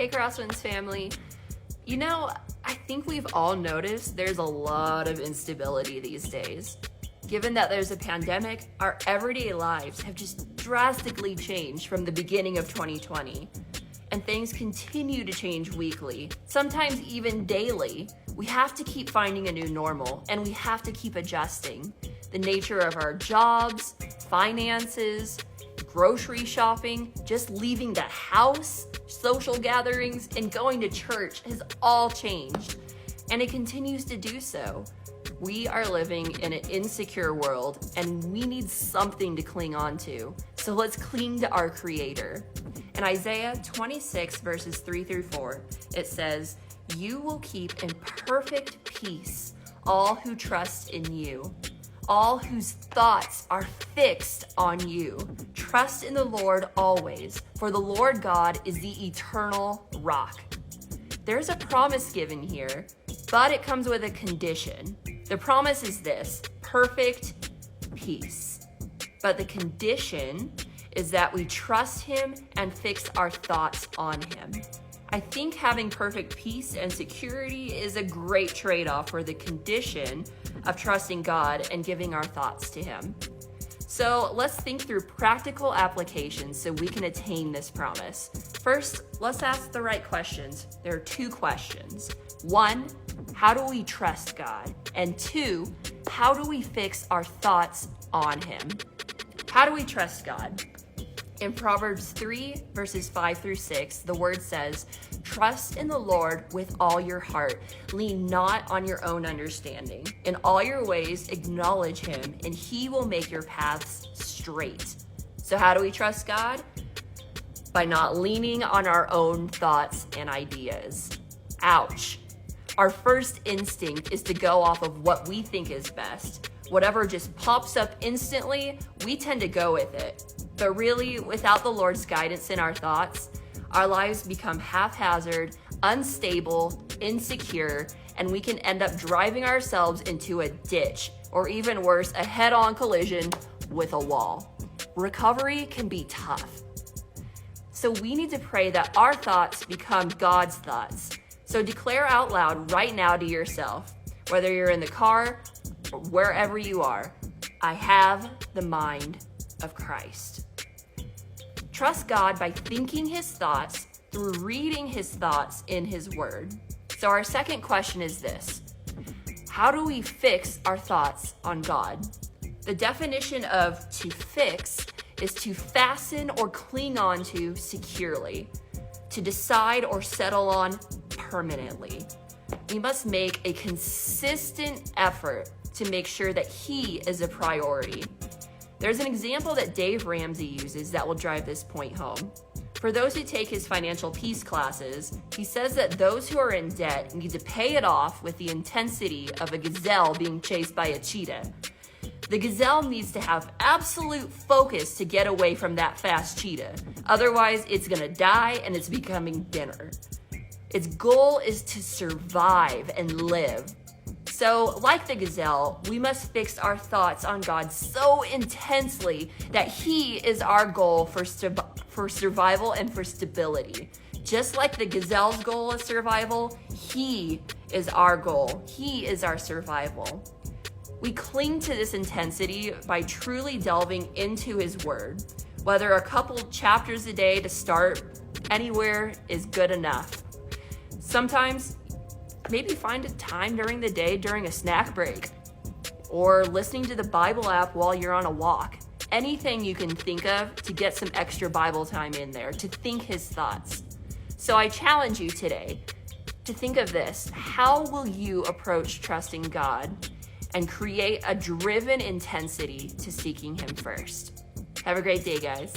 Hey Crosswinds family. I think we've all noticed there's a lot of instability these days. Given that there's a pandemic, our everyday lives have just drastically changed from the beginning of 2020. And things continue to change weekly, sometimes even daily. We have to keep finding a new normal, and we have to keep adjusting. The nature of our jobs, finances, grocery shopping, just leaving the house, social gatherings, and going to church has all changed, and it continues to do so. We are living in an insecure world, and we need something to cling on to. So let's cling to our Creator. In Isaiah 26, verses 3 through 4, it says, "You will keep in perfect peace all who trust in you, all whose thoughts are fixed on you. Trust in the Lord always, for the Lord God is the eternal rock." There's a promise given here, but it comes with a condition. The promise is this: perfect peace. But the condition is that we trust Him and fix our thoughts on Him. I think having perfect peace and security is a great trade-off for the condition of trusting God and giving our thoughts to Him. So let's think through practical applications so we can attain this promise. First, let's ask the right questions. There are two questions. One, how do we trust God? And two, how do we fix our thoughts on Him? How do we trust God? In Proverbs 3, verses 5 through 6, the word says, "Trust in the Lord with all your heart. Lean not on your own understanding. In all your ways acknowledge Him, and He will make your paths straight." So how do we trust God? By not leaning on our own thoughts and ideas. Ouch. Our first instinct is to go off of what we think is best. Whatever just pops up instantly, we tend to go with it. But really, without the Lord's guidance in our thoughts, our lives become haphazard, unstable, insecure, and we can end up driving ourselves into a ditch, or even worse, a head-on collision with a wall. Recovery can be tough. So we need to pray that our thoughts become God's thoughts. So declare out loud right now to yourself, whether you're in the car or wherever you are, "I have the mind of Christ." Trust God by thinking His thoughts through reading His thoughts in His Word. So our second question is this: how do we fix our thoughts on God? The definition of to fix is to fasten or cling on to securely, to decide or settle on permanently. We must make a consistent effort to make sure that He is a priority. There's an example that Dave Ramsey uses that will drive this point home. For those who take his financial peace classes, he says that those who are in debt need to pay it off with the intensity of a gazelle being chased by a cheetah. The gazelle needs to have absolute focus to get away from that fast cheetah. Otherwise, it's gonna die and it's becoming dinner. Its goal is to survive and live. So, like the gazelle, we must fix our thoughts on God so intensely that He is our goal for survival and for stability. Just like the gazelle's goal is survival, He is our goal. He is our survival. We cling to this intensity by truly delving into His Word. Whether a couple chapters a day to start, anywhere is good enough. Sometimes, maybe find a time during the day during a snack break, or listening to the Bible app while you're on a walk. Anything you can think of to get some extra Bible time in there, to think His thoughts. So I challenge you today to think of this: how will you approach trusting God and create a driven intensity to seeking Him first? Have a great day, guys.